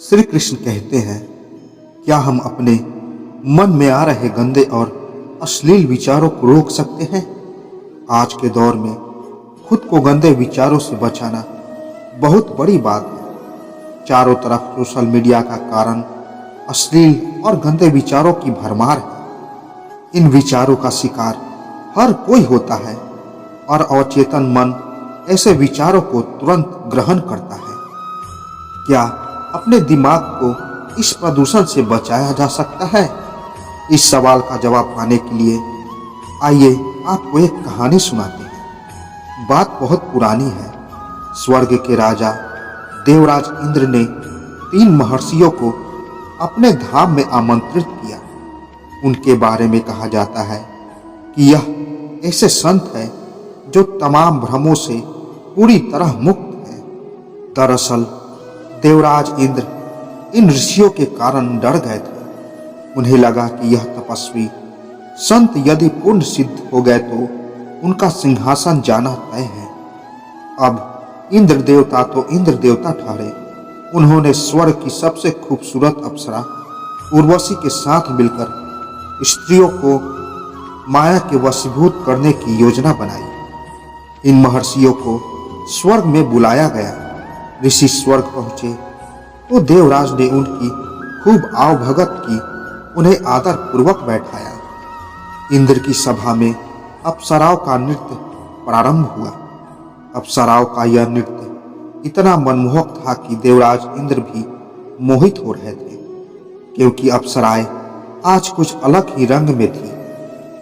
श्री कृष्ण कहते हैं, क्या हम अपने मन में आ रहे गंदे और अश्लील विचारों को रोक सकते हैं? आज के दौर में खुद को गंदे विचारों से बचाना बहुत बड़ी बात है। चारों तरफ सोशल मीडिया का कारण अश्लील और गंदे विचारों की भरमार है। इन विचारों का शिकार हर कोई होता है और अवचेतन मन ऐसे विचारों को तुरंत ग्रहण करता है। क्या अपने दिमाग को इस प्रदूषण से बचाया जा सकता है? इस सवाल का जवाब पाने के लिए आइए आपको एक कहानी सुनाते हैं। बात बहुत पुरानी है। स्वर्ग के राजा देवराज इंद्र ने 3 महर्षियों को अपने धाम में आमंत्रित किया। उनके बारे में कहा जाता है कि यह ऐसे संत है जो तमाम भ्रमों से पूरी तरह मुक्त है। दरअसल देवराज इंद्र इन ऋषियों के कारण डर गए थे। उन्हें लगा कि यह तपस्वी संत यदि पूर्ण सिद्ध हो गए तो उनका सिंहासन जाना तय है। अब इंद्र देवता तो इंद्र देवता ठहरे। उन्होंने स्वर्ग की सबसे खूबसूरत अप्सरा उर्वशी के साथ मिलकर स्त्रियों को माया के वशीभूत करने की योजना बनाई। इन महर्षियों को स्वर्ग में बुलाया गया। ऋषि स्वर्ग पहुंचे तो देवराज ने उनकी खूब आवभगत की, उन्हें आदर पूर्वक बैठाया। इंद्र की सभा में अप्सराओं का नृत्य प्रारंभ हुआ। अप्सराओं का यह नृत्य इतना मनमोहक था कि देवराज इंद्र भी मोहित हो रहे थे, क्योंकि अप्सराएं आज कुछ अलग ही रंग में थी।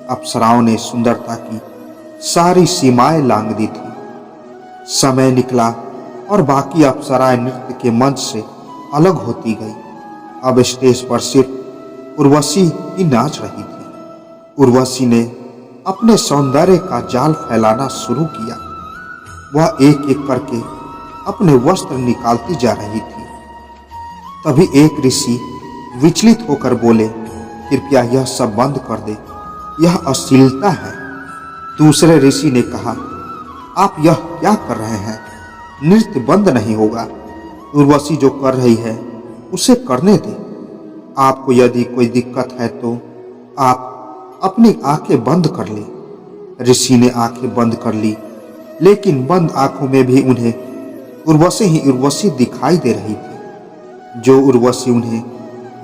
अप्सराओं ने सुंदरता की सारी सीमाएं लांघ दी थी। समय निकला और बाकी अप्सराएं नृत्य के मंच से अलग होती गई। अब स्टेज पर सिर्फ उर्वशी ही नाच रही थी। उर्वशी ने अपने सौंदर्य का जाल फैलाना शुरू किया। वह एक एक करके अपने वस्त्र निकालती जा रही थी। तभी एक ऋषि विचलित होकर बोले, कृपया यह सब बंद कर दे, यह अश्लीलता है। दूसरे ऋषि ने कहा, आप यह क्या कर रहे हैं? नृत्य बंद नहीं होगा। उर्वशी जो कर रही है उसे करने दे। आपको यदि कोई दिक्कत है तो आप अपनी आंखें बंद कर ले। ऋषि ने आंखें बंद कर ली, लेकिन बंद आंखों में भी उन्हें उर्वशी ही उर्वशी दिखाई दे रही थी। जो उर्वशी उन्हें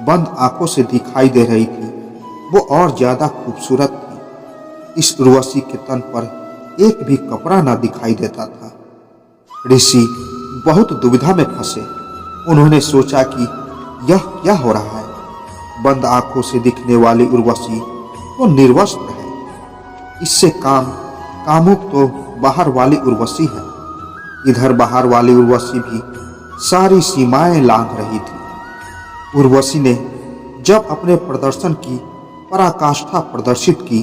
बंद आंखों से दिखाई दे रही थी वो और ज्यादा खूबसूरत थी। इस उर्वशी के तन पर एक भी कपड़ा ना दिखाई देता था। ऋषि बहुत दुविधा में फंसे। उन्होंने सोचा कि यह क्या हो रहा है। बंद आंखों से दिखने वाली उर्वशी वो निर्वस्त्र है। इससे कामुक तो बाहर वाली उर्वशी है। इधर बाहर वाली उर्वशी भी सारी सीमाएं लांघ रही थी। उर्वशी ने जब अपने प्रदर्शन की पराकाष्ठा प्रदर्शित की,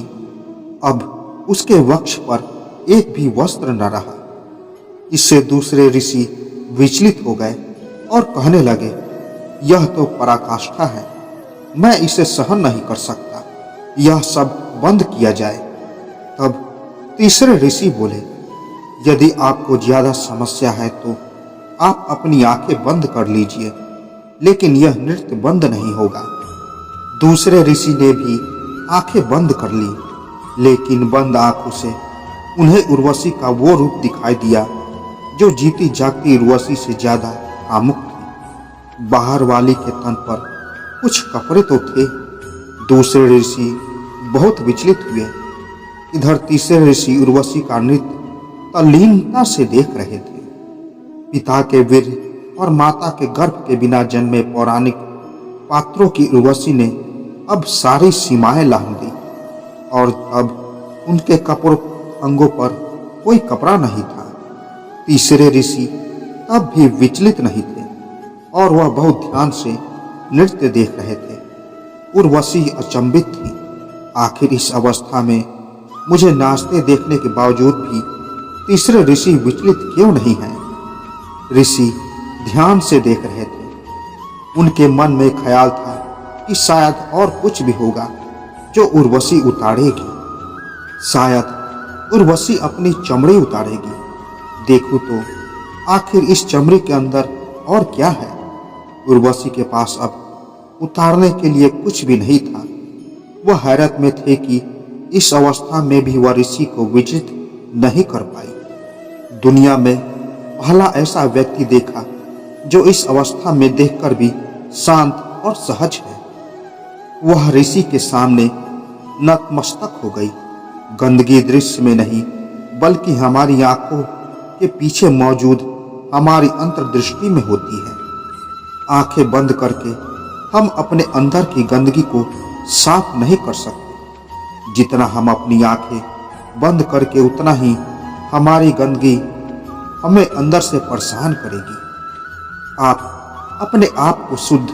अब उसके वक्ष पर एक भी वस्त्र न रहा। इससे दूसरे ऋषि विचलित हो गए और कहने लगे, यह तो पराकाष्ठा है, मैं इसे सहन नहीं कर सकता, यह सब बंद किया जाए। तब तीसरे ऋषि बोले, यदि आपको ज्यादा समस्या है तो आप अपनी आंखें बंद कर लीजिए, लेकिन यह नृत्य बंद नहीं होगा। दूसरे ऋषि ने भी आंखें बंद कर ली, लेकिन बंद आंखों से उन्हें उर्वशी का वो रूप दिखाई दिया जो जीती जागती उर्वशी से ज्यादा कामुक थी। बाहर वाली के तन पर कुछ कपड़े तो थे। दूसरे ऋषि बहुत विचलित हुए। इधर तीसरे ऋषि उर्वशी का नृत्य तल्लीनता से देख रहे थे। पिता के वीर और माता के गर्भ के बिना जन्मे पौराणिक पात्रों की उर्वशी ने अब सारी सीमाएं लांघ दी और अब उनके कपड़ों अंगों पर कोई कपड़ा नहीं था। तीसरे ऋषि तब भी विचलित नहीं थे और वह बहुत ध्यान से नृत्य देख रहे थे। उर्वशी अचंभित थी। आखिर इस अवस्था में मुझे नाचते देखने के बावजूद भी तीसरे ऋषि विचलित क्यों नहीं हैं? ऋषि ध्यान से देख रहे थे। उनके मन में ख्याल था कि शायद और कुछ भी होगा जो उर्वशी उतारेगी। शायद उर्वशी अपनी चमड़ी उतारेगी। देखूं तो आखिर इस चमड़ी के अंदर और क्या है। उर्वशी के पास अब उतारने के लिए कुछ भी नहीं था। वह हैरत में थे कि इस अवस्था में भी वह ऋषि को विजित नहीं कर पाई। दुनिया में पहला ऐसा व्यक्ति देखा जो इस अवस्था में देखकर भी शांत और सहज है। वह ऋषि के सामने नतमस्तक हो गई। गंदगी दृश्य में नहीं बल्कि हमारी आंखों के पीछे मौजूद हमारी अंतर्दृष्टि में होती है। आंखें बंद करके हम अपने अंदर की गंदगी को साफ नहीं कर सकते। जितना हम अपनी आंखें बंद करके उतना ही हमारी गंदगी हमें अंदर से परेशान करेगी। आप अपने आप को शुद्ध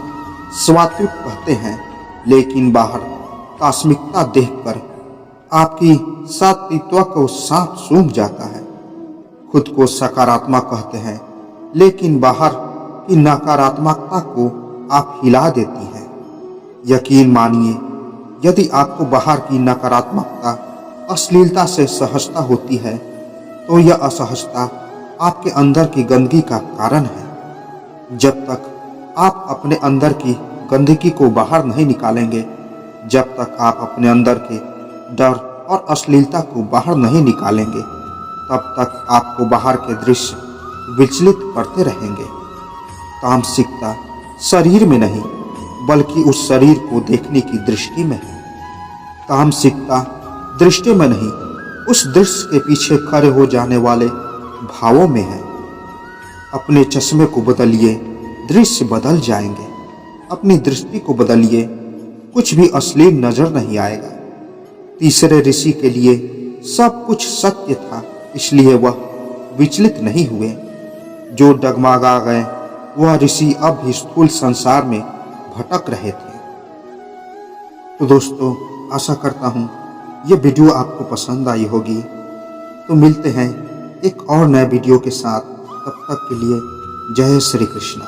सात्विक कहते हैं, लेकिन बाहर तास्मिकता देखकर आपकी सात्विकता को साफ सूंघ जाता है। खुद को सकारात्मक कहते हैं, लेकिन बाहर की नकारात्मकता को आप हिला देती है। यकीन मानिए, यदि आपको बाहर की नकारात्मकता अश्लीलता से सहजता होती है तो यह असहजता आपके अंदर की गंदगी का कारण है। जब तक आप अपने अंदर की गंदगी को बाहर नहीं निकालेंगे, जब तक आप अपने अंदर के डर और अश्लीलता को बाहर नहीं निकालेंगे, तब तक आपको बाहर के दृश्य विचलित करते रहेंगे। तामसिकता शरीर में नहीं बल्कि उस शरीर को देखने की दृष्टि में है। तामसिकता दृष्टि में नहीं, उस दृश्य के पीछे खड़े हो जाने वाले भावों में है। अपने चश्मे को बदलिए, दृश्य बदल जाएंगे। अपनी दृष्टि को बदलिए, कुछ भी अश्लील नजर नहीं आएगा। तीसरे ऋषि के लिए सब कुछ सत्य था, इसलिए वह विचलित नहीं हुए। जो डगमगा गए वह ऋषि अब भी स्थूल संसार में भटक रहे थे। तो दोस्तों, आशा करता हूँ ये वीडियो आपको पसंद आई होगी। तो मिलते हैं एक और नए वीडियो के साथ। तब तक के लिए जय श्री कृष्ण।